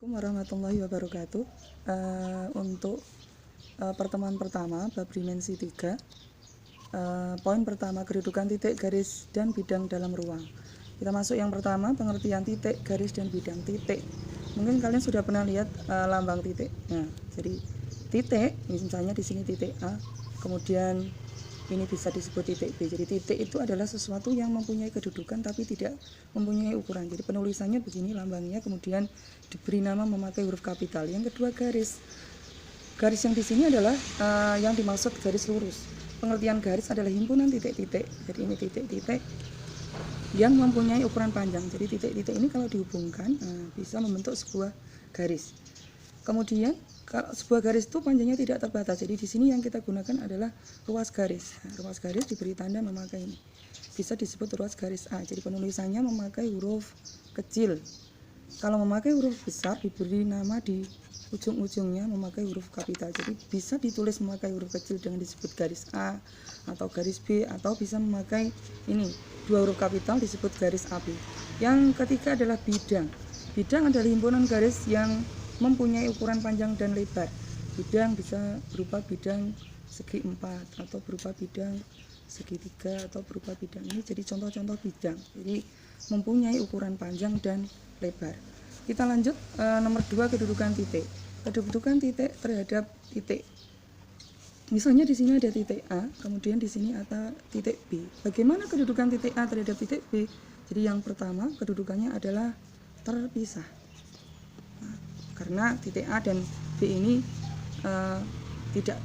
Assalamualaikum warahmatullahi wabarakatuh. Untuk pertemuan pertama bab dimensi 3, poin pertama kedudukan titik, garis, dan bidang dalam ruang. Kita masuk yang pertama, pengertian titik, garis, dan bidang. Titik, mungkin kalian sudah pernah lihat lambang titik. Nah, jadi titik, misalnya di sini titik A, kemudian ini bisa disebut titik B. Jadi titik itu adalah sesuatu yang mempunyai kedudukan tapi tidak mempunyai ukuran. Jadi penulisannya begini lambangnya, kemudian diberi nama memakai huruf kapital. Yang kedua, garis. Garis yang di sini adalah yang dimaksud garis lurus. Pengertian garis adalah himpunan titik-titik. Jadi ini titik-titik yang mempunyai ukuran panjang. Jadi titik-titik ini kalau dihubungkan bisa membentuk sebuah garis. Kemudian kalau sebuah garis itu panjangnya tidak terbatas. Jadi di sini yang kita gunakan adalah ruas garis. Ruas garis diberi tanda memakai ini. Bisa disebut ruas garis A. Jadi penulisannya memakai huruf kecil. Kalau memakai huruf besar diberi nama di ujung-ujungnya memakai huruf kapital. Jadi bisa ditulis memakai huruf kecil dengan disebut garis A atau garis B, atau bisa memakai ini dua huruf kapital disebut garis AB. Yang ketiga adalah bidang. Bidang adalah himpunan garis yang mempunyai ukuran panjang dan lebar. Bidang bisa berupa bidang segi 4 atau berupa bidang segi 3 atau berupa bidang ini. Jadi contoh-contoh bidang. Jadi mempunyai ukuran panjang dan lebar. Kita lanjut nomor 2, kedudukan titik. Kedudukan titik terhadap titik. Misalnya di sini ada titik A, kemudian di sini ada titik B. Bagaimana kedudukan titik A terhadap titik B? Jadi yang pertama kedudukannya adalah terpisah. Karena titik A dan B ini tidak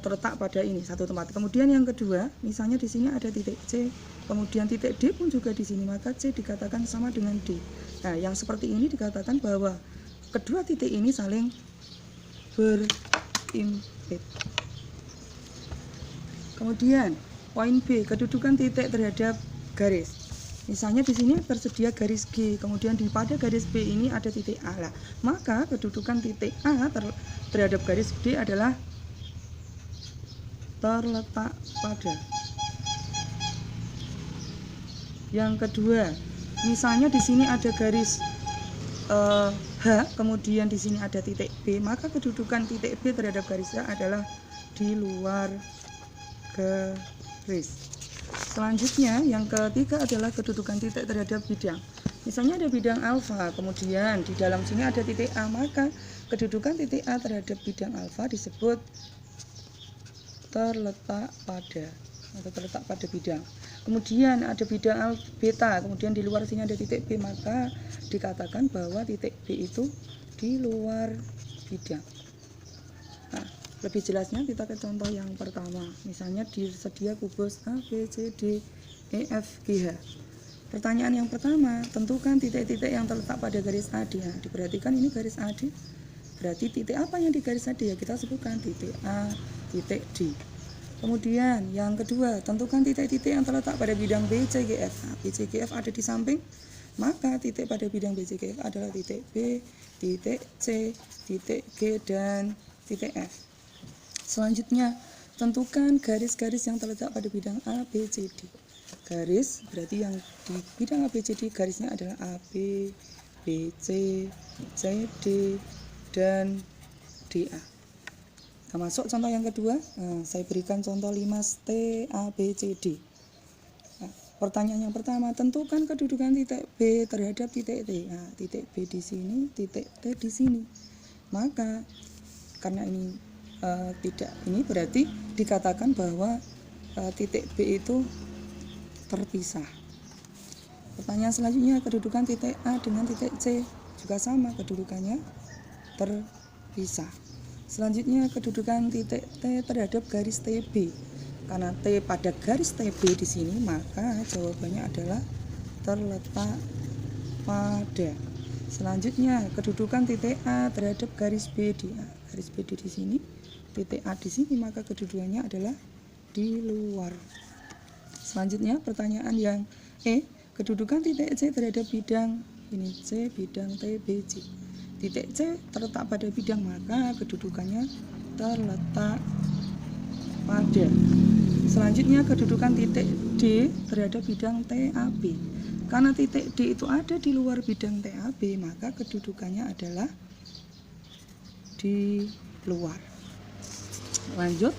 terletak pada ini satu tempat. Kemudian yang kedua, misalnya di sini ada titik C, kemudian titik D pun juga di sini, maka C dikatakan sama dengan D. Nah, yang seperti ini dikatakan bahwa kedua titik ini saling berimpit. Kemudian poin B, kedudukan titik terhadap garis. Misalnya di sini tersedia garis G, kemudian di pada garis B ini ada titik A lah. Maka kedudukan titik A terhadap garis D adalah terletak pada. Yang kedua, misalnya di sini ada garis H, kemudian di sini ada titik B, maka kedudukan titik B terhadap garis H adalah di luar garis. Selanjutnya yang ketiga adalah kedudukan titik terhadap bidang. Misalnya ada bidang alfa, kemudian di dalam sini ada titik A, maka kedudukan titik A terhadap bidang alfa disebut terletak pada atau terletak pada bidang. Kemudian ada bidang beta, kemudian di luar sini ada titik B, maka dikatakan bahwa titik B itu di luar bidang. Nah, lebih jelasnya kita ke contoh yang pertama. Misalnya disedia kubus A, B, C, D, E, F, G, H. Pertanyaan yang pertama, tentukan titik-titik yang terletak pada garis AD. Nah, diperhatikan ini garis AD. Berarti titik apa yang di garis AD? Ya kita sebutkan titik A, titik D. Kemudian yang kedua, tentukan titik-titik yang terletak pada bidang B, C, G, F. Nah, B, C, G, F ada di samping, maka titik pada bidang B, C, G, F adalah titik B, titik C, titik G, dan titik F. Selanjutnya, tentukan garis-garis yang terletak pada bidang A, B, C, D. Garis berarti yang di bidang A, B, C, D garisnya adalah A, B, B, C, C, D, dan D, A. Kita masuk contoh yang kedua. Saya berikan contoh 5 T, A, B, C, D. Pertanyaan yang pertama, tentukan kedudukan titik B terhadap titik T. Nah, titik B di sini, titik T di sini. Maka karena ini tidak ini berarti dikatakan bahwa titik B itu terpisah. Pertanyaan selanjutnya, kedudukan titik A dengan titik C juga sama, kedudukannya terpisah. Selanjutnya, kedudukan titik T terhadap garis TB. Karena T pada garis TB di sini, maka jawabannya adalah terletak pada. Selanjutnya, kedudukan titik A terhadap garis BD. Nah, garis BD di sini, titik A di sini, maka kedudukannya adalah di luar. Selanjutnya, pertanyaan yang E, kedudukan titik C terhadap bidang ini C, bidang T, B, C. Titik C terletak pada bidang, maka kedudukannya terletak pada. Selanjutnya, kedudukan titik D terhadap bidang TAB. Karena titik D itu ada di luar bidang TAB, maka kedudukannya adalah di luar. Lanjut,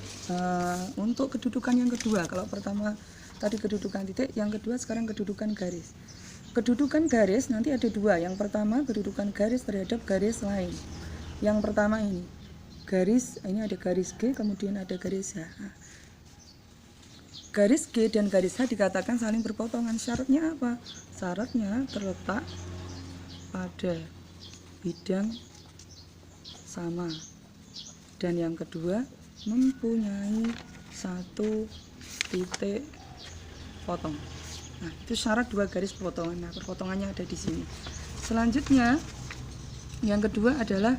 untuk kedudukan yang kedua. Kalau pertama tadi kedudukan titik, yang kedua sekarang kedudukan garis. Kedudukan garis nanti ada dua. Yang pertama kedudukan garis terhadap garis lain. Yang pertama ini garis, ini ada garis G, kemudian ada garis H. Garis G dan garis H dikatakan saling berpotongan. Syaratnya apa? Syaratnya terletak pada bidang sama. Dan yang kedua, mempunyai satu titik potong. Nah, itu syarat dua garis potongan. Nah, perpotongannya ada di sini. Selanjutnya, yang kedua adalah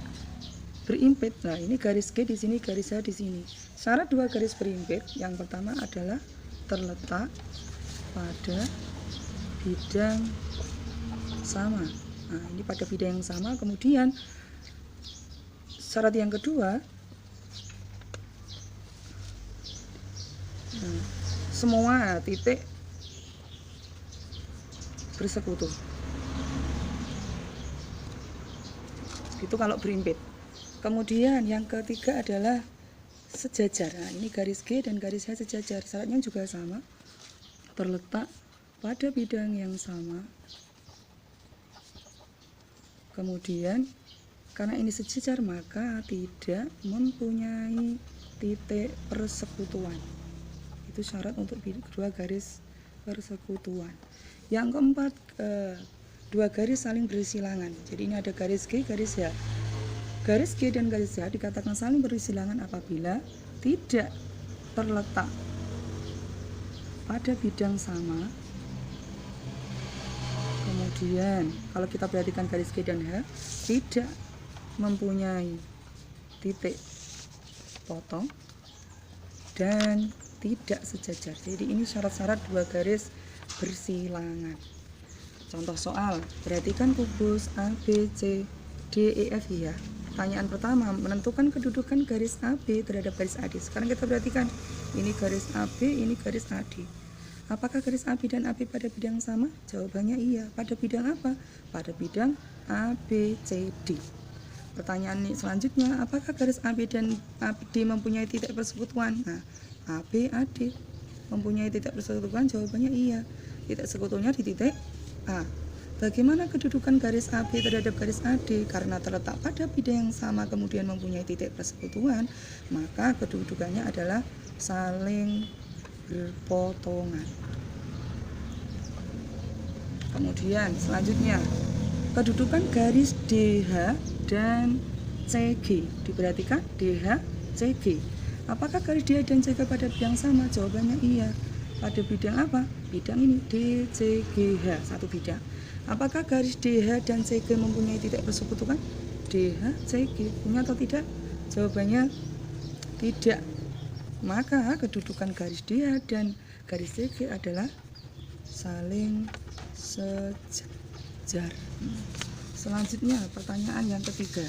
berimpit. Nah, ini garis G di sini, garis H di sini. Syarat dua garis berimpit yang pertama adalah terletak pada bidang sama. Nah, ini pada bidang yang sama. Kemudian syarat yang kedua, semua titik bersekutu. Itu kalau berimpit. Kemudian yang ketiga adalah sejajar. Nah, ini garis G dan garis H sejajar. Syaratnya juga sama. Terletak pada bidang yang sama. Kemudian karena ini sejajar maka tidak mempunyai titik persekutuan. Itu syarat untuk kedua garis persekutuan. Yang keempat, dua garis saling bersilangan. Jadi ini ada garis G, garis H. Garis G dan garis H dikatakan saling bersilangan apabila tidak terletak pada bidang sama. Kemudian kalau kita perhatikan garis G dan H tidak mempunyai titik potong dan tidak sejajar. Jadi ini syarat-syarat dua garis bersilangan. Contoh soal, perhatikan kubus A, B, C, D, E, F ya. Pertanyaan pertama, menentukan kedudukan garis AB terhadap garis AD. Sekarang kita perhatikan, ini garis AB, ini garis AD. Apakah garis AB dan AB pada bidang sama? Jawabannya iya. Pada bidang apa? Pada bidang ABCD. Pertanyaan selanjutnya, apakah garis AB dan AD mempunyai titik persekutuan? Nah, AB, AD mempunyai titik persekutuan, jawabannya iya. Titik sekutunya di titik A. Bagaimana kedudukan garis AB terhadap garis AD? Karena terletak pada bidang yang sama kemudian mempunyai titik persekutuan, maka kedudukannya adalah saling berpotongan. Kemudian selanjutnya, kedudukan garis DH dan CG. Diperhatikan DH, CG. Apakah garis DH dan CG pada bidang sama? Jawabannya iya. Pada bidang apa? Bidang ini DCGH, satu bidang. Apakah garis DH dan CG mempunyai titik persekutuan? DH, CG punya atau tidak? Jawabannya tidak. Maka kedudukan garis DH dan garis CG adalah saling sejajar. Selanjutnya pertanyaan yang ketiga.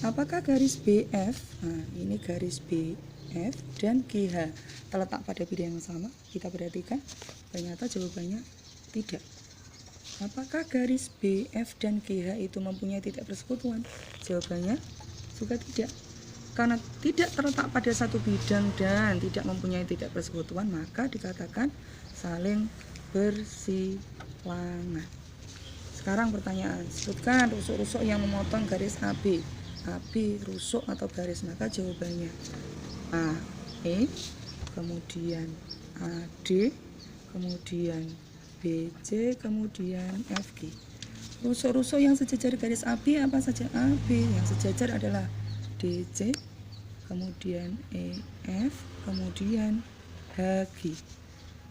Apakah garis BF, nah ini garis BF dan GH terletak pada bidang yang sama? Kita perhatikan, ternyata jawabannya tidak. Apakah garis BF dan GH itu mempunyai titik persekutuan? Jawabannya juga tidak. Karena tidak terletak pada satu bidang dan tidak mempunyai titik persekutuan, maka dikatakan saling bersilangan. Sekarang pertanyaan, sebutkan rusuk-rusuk yang memotong garis AB. AB rusuk atau garis, maka jawabannya AE, kemudian AD, kemudian BC, kemudian FG. Rusuk-rusuk yang sejajar garis AB apa saja? AB. Yang sejajar adalah DC, kemudian EF, kemudian HG.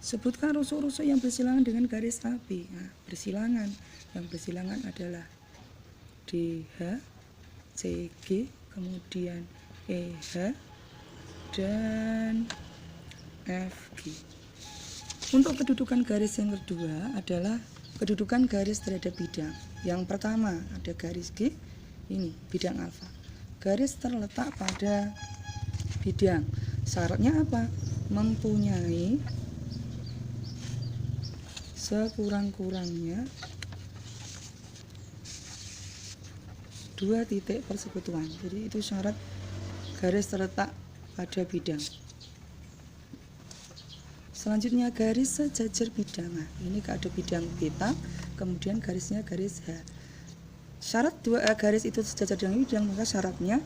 Sebutkan rusuk-rusuk yang bersilangan dengan garis AB. Nah, bersilangan. Yang bersilangan adalah DH, CG, kemudian EH, dan FG. Untuk kedudukan garis yang kedua adalah kedudukan garis terhadap bidang. Yang pertama ada garis G, ini bidang alfa. Garis terletak pada bidang. Syaratnya apa? Mempunyai sekurang-kurangnya 2 titik persekutuan. Jadi itu syarat garis terletak pada bidang. Selanjutnya garis sejajar bidang. Nah, ini ada bidang beta, kemudian garisnya garis H. Syarat garis itu sejajar dengan bidang, maka syaratnya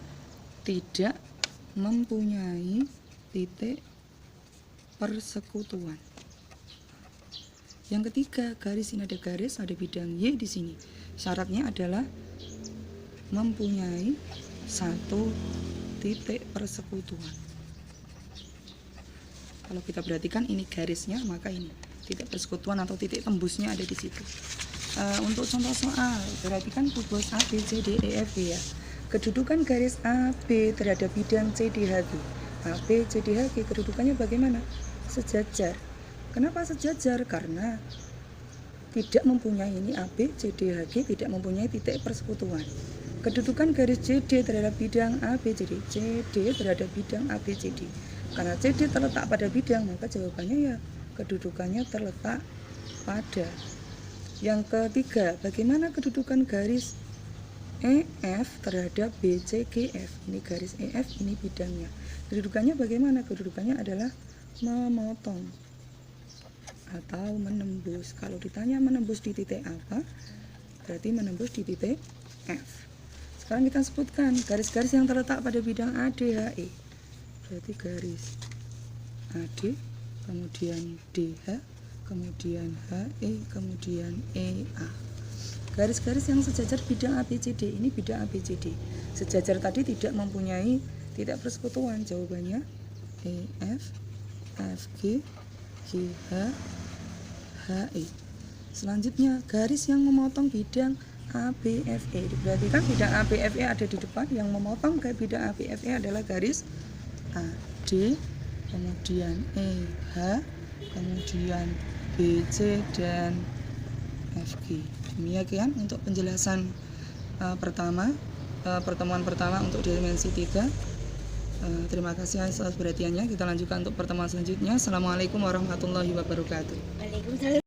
tidak mempunyai titik persekutuan. Yang ketiga, garis ini ada garis, ada bidang Y di sini. Syaratnya adalah mempunyai 1 titik persekutuan. Kalau kita perhatikan ini garisnya, maka ini titik persekutuan atau titik tembusnya ada di situ. Untuk contoh soal, perhatikan kubus A, B, C, D, E, F, G ya. Kedudukan garis A, B terhadap bidang C, D, H, G. A, B, C, D, H, G kedudukannya bagaimana? Sejajar. Kenapa sejajar? Karena tidak mempunyai ini A, B, C, D, H, G tidak mempunyai titik persekutuan. Kedudukan garis CD terhadap bidang A, B, C, D. CD terhadap bidang A, B, C, D. Karena CD terletak pada bidang, maka jawabannya ya kedudukannya terletak pada. Yang ketiga, bagaimana kedudukan garis EF terhadap BCGF? Ini garis EF, ini bidangnya. Kedudukannya bagaimana? Kedudukannya adalah memotong atau menembus. Kalau ditanya menembus di titik apa, berarti menembus di titik F. Sekarang kita sebutkan garis-garis yang terletak pada bidang ADHE. Berarti garis AD, kemudian DH, kemudian HE, kemudian EA. Garis-garis yang sejajar bidang ABCD, ini bidang ABCD. Sejajar tadi tidak mempunyai titik persekutuan. Jawabannya EF, FG, GH, HE. Selanjutnya, garis yang memotong bidang ABFE. Diperhatikan bidang ABFE ada di depan, yang memotong ke bidang ABFE adalah garis AD, kemudian EH, kemudian BC dan FG. Demikian untuk penjelasan pertemuan pertama untuk dimensi 3. Terima kasih atas perhatiannya. Kita lanjutkan untuk pertemuan selanjutnya. Assalamualaikum warahmatullahi wabarakatuh. Waalaikumsalam.